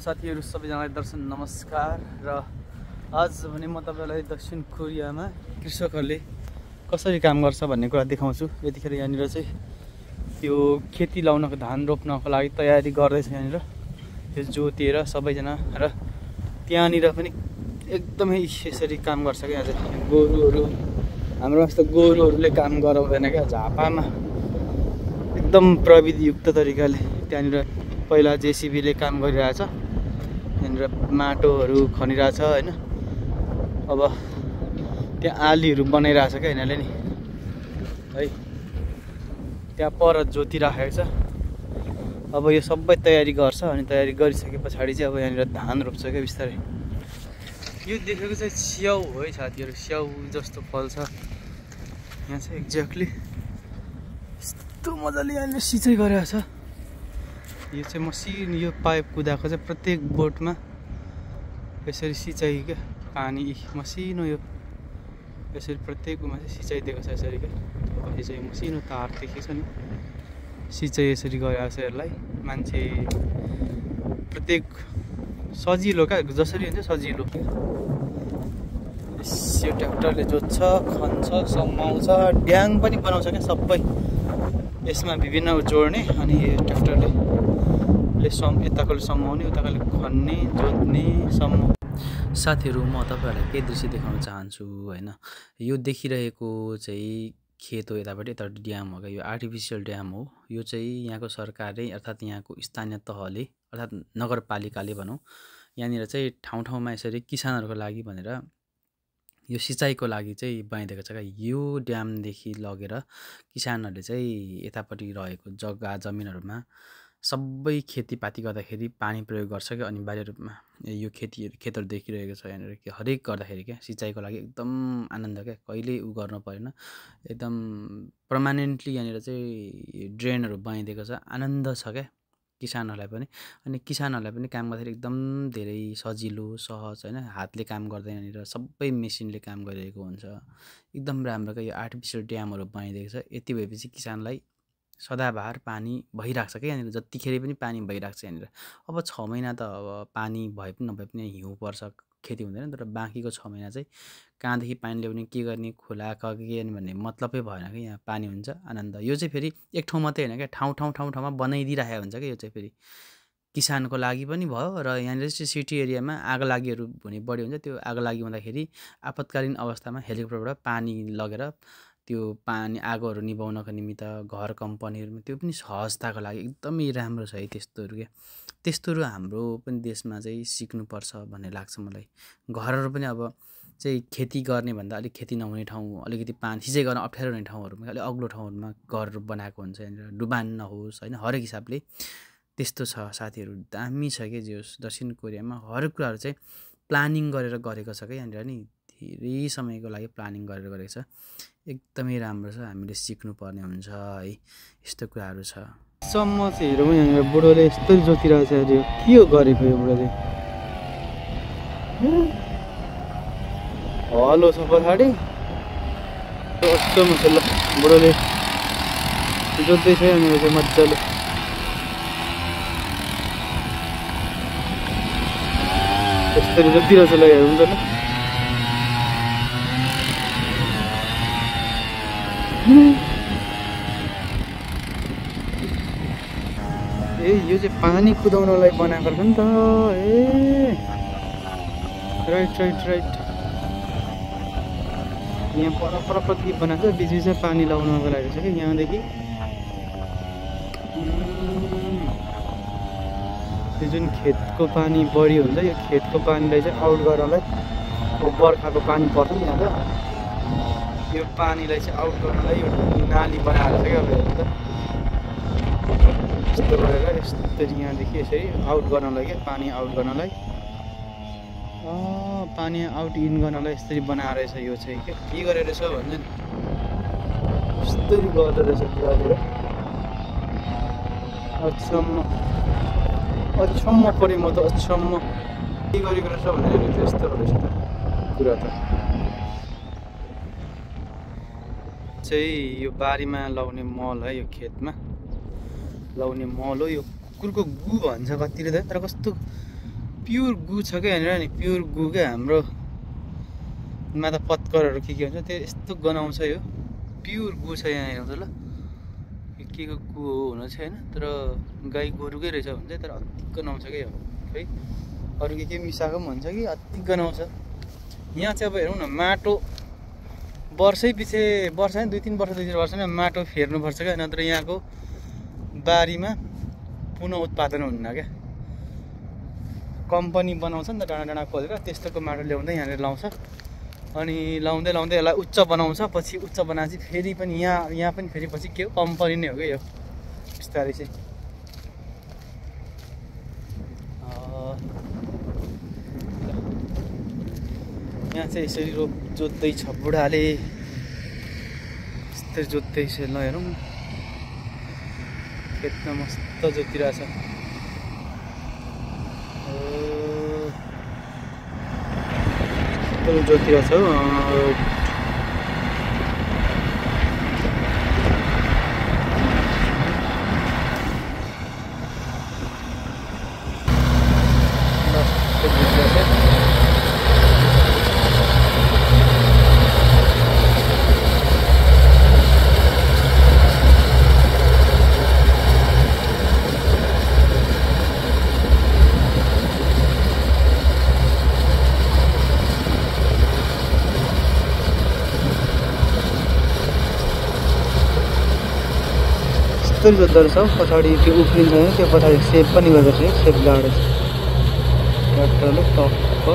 साथीहरु सबैजनालाई दर्शन नमस्कार र आज भने म तपाईलाई दक्षिण कोरियामा कृषकहरूले कसरी काम गर्छ भन्ने कुरा देखाउँछु। यतिखेर यहाँनिर चाहिँ यो खेती लाउनको धान रोप्नको लागि तयारी गर्दैछ। यहाँनिर यो जोतेर सबैजना र त्यहाँनिर पनि एकदमै यसरी काम गर्छ के। आज गोरुहरू हाम्रो जस्तो गोरुहरूले काम गराउँदैन क्या। झापामा एकदम प्रविधियुक्त तरिकाले त्यहाँनिर पहिला जेसीबीले काम गरिरहेछ। यहाँनिर माटोहरू खनिरहेछ हैन। अब त्यहाँ आलीहरू बनाइरहेछ क्या यिनीहरूले नि है। त्यहाँ पर जोतिराखेको छ। अब यो सबै तयारी गर्छ अनि तयारी गरिसके पछाडि चाहिँ अब यहाँनिर धान रोप्छ क्या बिस्तारै। यो देखेको चाहिँ स्याउ हो है साथीहरु। स्याउ जस्तो फल छ यहाँ चाहिँ एक्ज्याक्टली यस्तो मजाले यहाँनिर सिँचाइ गरेको छ। यो चाहिँ मसिनो यो पाइप कुदाएको चाहिँ प्रत्येक बोटमा यसरी सिँचाइ क्या। पानी मसिनो यो यसरी प्रत्येकमा चाहिँ सिँचाइ दिएको छ यसरी क्या। यो चाहिँ मसिनो तार देखेको छ नि सिँचाइ यसरी गरेको छ यसलाई। मान्छे प्रत्येक सजिलो क्या जसरी हुन्छ सजिलो। यो ट्र्याक्टरले जोत्छ खन्छ समाउँछ ड्याङ पनि बनाउँछ क्या सबै यसमा विभिन्न जोड्ने। अनि यो ट्र्याक्टरले यताकोले समाउने उताकोले खन्ने जोत्ने साथीहरु म तपाईहरुलाई के दृश्य देखाउन चाहन्छु हैन। यो देखिरहेको चाहिँ खेत हो। यतापट्टि यतापट्टि ड्याम हो क्या। यो आर्टिफिसियल ड्याम हो। यो चाहिँ यहाँको सरकारले अर्थात् यहाँको स्थानीय तहले अर्थात् नगरपालिकाले भनौँ यहाँनिर चाहिँ ठाउँ ठाउँमा यसरी किसानहरूको लागि भनेर यो सिँचाइको लागि चाहिँ बनाइदिएको छ क्या। यो ड्यामदेखि लगेर किसानहरूले चाहिँ यतापट्टि रहेको जग्गा जमिनहरूमा सबै खेतीपाती गर्दाखेरि पानी प्रयोग गर्छ क्या अनिवार्य रूपमा। यो खेतहरू देखिरहेको छ यहाँनिर के हरेक गर्दाखेरि क्या सिँचाइको लागि एकदम आनन्द क्या। कहिले उ गर्नु परेन एकदम पर्मानेन्टली यहाँनिर चाहिँ ड्रेनहरू बनाइदिएको छ। आनन्द छ क्या किसानहरूलाई पनि। अनि किसानहरूलाई पनि काम गर्दाखेरि एकदम धेरै सजिलो सहज हैन। हातले काम गर्दैन यहाँनिर सबै मेसिनले काम गरिरहेको हुन्छ। एकदम राम्रो क्या। यो आर्टिफिसियल ड्यामहरू बनाइदिएको छ। यति भएपछि किसानलाई सदाबहार पानी भइरहेको छ क्या यहाँनिर। जतिखेर पनि पानी भइरहेको छ यहाँनिर। अब 6 महिना त अब पानी भए पनि नभए पनि हिउँ पर्छ खेती हुँदैन। तर बाँकीको 6 महिना चाहिँ कहाँदेखि पानी ल्याउने के गर्ने खोला कगे भन्ने मतलबै भएन कि यहाँ पानी हुन्छ आनन्द। यो चाहिँ फेरि एक ठाउँ मात्रै होइन क्या ठाउँमा बनाइदिइरहेको हुन्छ क्या। यो चाहिँ फेरि किसानको लागि पनि भयो र यहाँनिर चाहिँ सिटी एरियामा आगलागीहरू हुने बढी हुन्छ। त्यो आगलागी हुँदाखेरि आपतकालीन अवस्थामा हेलिकप्टरबाट पानी लगेर त्यो पानी आगोहरू निभाउनको निमित्त घर कम्पनीहरूमा त्यो पनि सहजताको लागि एकदमै राम्रो छ है त्यस्तोहरू क्या। त्यस्तोहरू हाम्रो पनि देशमा चाहिँ सिक्नुपर्छ भन्ने लाग्छ मलाई। घरहरू पनि अब चाहिँ खेती गर्ने भन्दा अलिक खेती नहुने ठाउँ अलिकति पानी सिँचाइ गर्न अप्ठ्यारो हुने ठाउँहरूमा अलिक अग्लो ठाउँहरूमा घरहरू बनाएको हुन्छ यहाँनिर डुबान नहोस् होइन। हरेक हिसाबले त्यस्तो छ साथीहरू। दामी छ कि जे होस् दक्षिण कोरियामा हरेक कुराहरू चाहिँ प्लानिङ गरेर गरेको छ क्या यहाँनिर नि। धेरै समयको लागि प्लानिङ गरेर गरेको छ। एकदमै राम्रो छ। हामीले सिक्नुपर्ने हुन्छ है यस्तो कुराहरू छ। सम्म चाहिँ हेरौँ यहाँनिर बुढोले यस्तो जोतिरहेको छ। यो के हो गरेको यो बुढोले हलो छ पछाडि कस्तो मसल्ला बुढोले जोत्दैछ यहाँनिर चाहिँ मजाले। यसरी जोतिरहेको छ लगाइ हुन्छ ल। ए यो चाहिँ पानी कुदाउनलाई बनाएको रहेछ नि त। ए राइट यहाँ परपट्टि बनाएको छ बिचमा पानी लगाउनको लागि छ कि यहाँदेखि यो जुन खेतको पानी बढी हुन्छ यो खेतको पानीलाई चाहिँ आउट गर्नलाई बर्खाको पानी पर्छ नि यहाँ त यो पानीलाई चाहिँ आउट गर्नलाई यो नाली बनाएको छ क्या। अब हेर्नु त यस्तो गरेर यस्तरी यहाँदेखि यसरी आउट गर्नलाई क्या पानी आउट गर्नलाई पानी आउट इन गर्नलाई यसरी बनाएर रहेछ यो चाहिँ के गरेर रहेछ भन्छ नि यस्तरी गर्दो रहेछ पुराले। अचम्म पऱ्यो म त अचम्म के गरेको रहेछ भनेर त्यस्तो रहेछ त कुरा त। चाहिँ यो बारीमा लाउने मल है यो खेतमा लाउने मल हो। यो कुकुरको गु भन्छ कतिले त तर कस्तो प्युर गु छ क्या यहाँनिर नि, प्युर गु क्या। हाम्रो माता पत्करहरू के हुन्छ त्यो यस्तो गनाउँछ। यो प्युर गु छ यहाँनिर हुन्छ ल। के को गु हो हुन चाहिँ होइन, तर गाई गोरुकै रहेछ हुन्छ, तर अति गनाउँछ क्या यो है। अरू के मिसाएको पनि हुन्छ कि अति गनाउँछ। यहाँ चाहिँ अब हेरौँ न, माटो वर्षै पछि वर्ष होइन 2-3 वर्षमा माटो फेर्नुपर्छ क्या, नत्र यहाँको बारीमा पुनः उत्पादन हुन्न क्या। कम्पनी बनाउँछ नि त डाँडा डाँडा खोलेर, त्यस्तोको माटो ल्याउँदै यहाँनिर लाउँछ। अनि लाउँदै यसलाई उच्च बनाउँछ। पछि उच्च बनाएपछि फेरि पनि यहाँ पनि फेरि पछि के हो, कम्पनी नै हो क्या यो बिस्तारै चाहिँ। यहाँ चाहिँ यसरी जोत्दैछ बुढाले, यस्तै जोत्दैछ। ल हेरौँ खेतमा मस्त जोतिरहेछ। जोतिरहेछ हो। यस्तो जोत्दो रहेछ हौ। पछाडि त्यो उफ्रिन्छ होइन, त्यो पछाडि सेप पनि गर्दो रहेछ, सेप गाडेछ ट्र्याक्टरले टक्क।